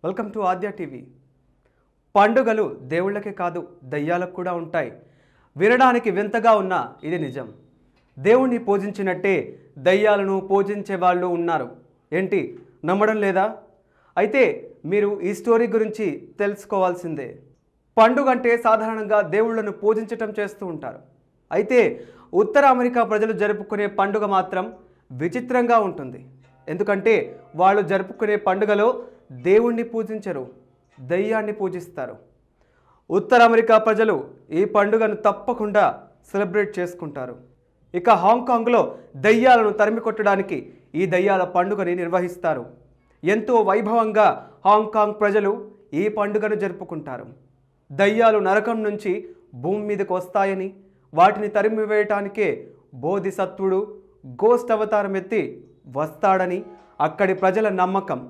Welcome to Aadya TV. పండుగలు దేవుళ్ళకే కాదు దయ్యాలకు కూడా ఉంటాయి. వినడానికి వింతగా ఉన్నా ఇది నిజం. దేవుణ్ణి పూజించినట్టే దయ్యాలను పూజించే వాళ్ళు ఉన్నారు. ఏంటి నమ్మడం లేదా? అయితే మీరు ఈ స్టోరీ గురించి తెలుసుకోవాల్సిందే. పండుగ అంటే సాధారణంగా దేవుళ్ళను పూజించటం చేస్తూ ఉంటారు. అయితే ఉత్తర అమెరికా ప్రజలు జరుపుకునే పండుగ మాత్రం విచిత్రంగా ఉంటుంది. ఎందుకంటే వాళ్ళు జరుపుకునే పండుగలో దేవుణ్ణి పూజించరు, దయ్యాన్ని పూజిస్తారు. ఉత్తర అమెరికా ప్రజలు ఈ పండుగను తప్పకుండా సెలబ్రేట్ చేసుకుంటారు. ఇక హాంకాంగ్లో దయ్యాలను తరిమి కొట్టడానికి ఈ దయ్యాల పండుగని నిర్వహిస్తారు. ఎంతో వైభవంగా హాంకాంగ్ ప్రజలు ఈ పండుగను జరుపుకుంటారు. దయ్యాలు నరకం నుంచి భూమి మీదకు వస్తాయని, వాటిని తరిమివేయటానికే బోధిసత్వుడు గోస్ట్ అవతారం ఎత్తి వస్తాడని అక్కడి ప్రజల నమ్మకం.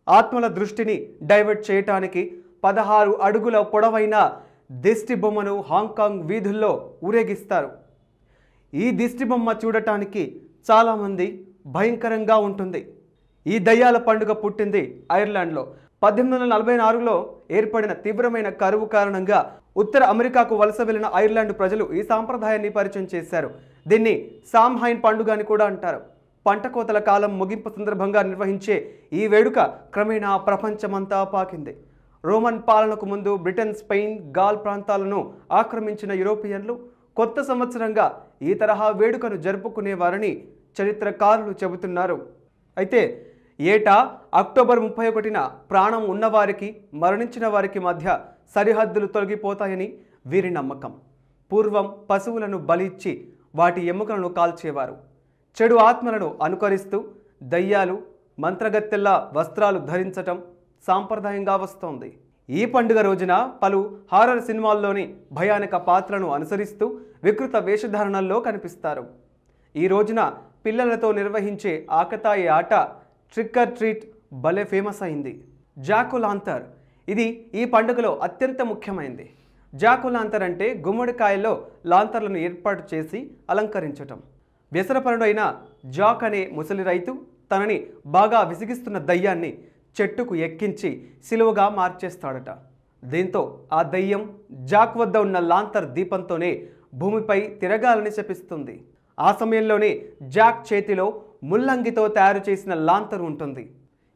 ఆత్మల దృష్టిని డైవర్ట్ చేయటానికి 16 అడుగుల పొడవైన దిష్టి బొమ్మను హాంకాంగ్ వీధుల్లో ఊరేగిస్తారు. ఈ దిష్టి బొమ్మ చూడటానికి చాలామంది భయంకరంగా ఉంటుంది. ఈ దయ్యాల పండుగ పుట్టింది ఐర్లాండ్లో. 1846లో ఏర్పడిన తీవ్రమైన కరువు కారణంగా ఉత్తర అమెరికాకు వలస వెళ్లిన ఐర్లాండ్ ప్రజలు ఈ సాంప్రదాయాన్ని పరిచయం చేశారు. దీన్ని సామ్హైన్ పండుగ అని కూడా అంటారు. పంట కోతల కాలం ముగింపు సందర్భంగా నిర్వహించే ఈ వేడుక క్రమేణా ప్రపంచమంతా పాకింది. రోమన్ పాలనకు ముందు బ్రిటన్, స్పెయిన్, గాల్ ప్రాంతాలను ఆక్రమించిన యూరోపియన్లు కొత్త సంవత్సరంగా ఈ తరహా వేడుకను జరుపుకునేవారని చరిత్రకారులు చెబుతున్నారు. అయితే ఏటా అక్టోబర్ 31న ప్రాణం ఉన్నవారికి, మరణించిన వారికి మధ్య సరిహద్దులు తొలగిపోతాయని వీరి నమ్మకం. పూర్వం పశువులను బలిచ్చి వాటి ఎముకలను కాల్చేవారు. చెడు ఆత్మలను అనుకరిస్తూ దయ్యాలు మంత్రగత్తెల్లా వస్త్రాలు ధరించటం సాంప్రదాయంగా వస్తోంది. ఈ పండుగ రోజున పలు హారర్ సినిమాల్లోని భయానక పాత్రను అనుసరిస్తూ వికృత వేషధారణల్లో కనిపిస్తారు. ఈ రోజున పిల్లలతో నిర్వహించే ఆకతాయి ఆట ట్రిక్ ఆర్ ట్రీట్ భలే ఫేమస్ అయింది. జాక్-ఓ-లాంతర్ ఇది ఈ పండుగలో అత్యంత ముఖ్యమైనది. జాక్-ఓ-లాంతర్ అంటే గుమ్మడికాయలో లాంతర్లను ఏర్పాటు చేసి అలంకరించటం. వ్యసనపరుడైన జాక్ అనే ముసలి రైతు తనని బాగా విసిగిస్తున్న దయ్యాన్ని చెట్టుకు ఎక్కించి సిలువగా మార్చేస్తాడట. దీంతో ఆ దయ్యం జాక్ వద్ద ఉన్న లాంతర్ దీపంతోనే భూమిపై తిరగాలని శపిస్తుంది. ఆ సమయంలోనే జాక్ చేతిలో ముల్లంగితో తయారు చేసిన లాంతర్ ఉంటుంది.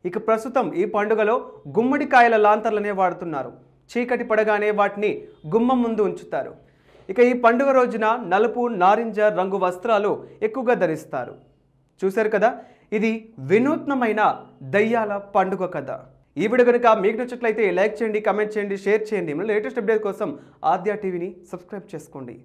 ఇక ప్రస్తుతం ఈ పండుగలో గుమ్మడికాయల లాంతర్లనే వాడుతున్నారు. చీకటి పడగానే వాటిని గుమ్మం ముందు ఉంచుతారు. ఇక ఈ పండుగ రోజున నలుపు, నారింజ రంగు వస్త్రాలు ఎక్కువగా ధరిస్తారు. చూశారు కదా, ఇది వినూత్నమైన దయ్యాల పండుగ కథ. ఈ వీడియో కనుక మీకు నచ్చినట్లయితే లైక్ చేయండి, కమెంట్ చేయండి, షేర్ చేయండి. లేటెస్ట్ అప్డేట్ కోసం ఆద్య టీవీని సబ్స్క్రైబ్ చేసుకోండి.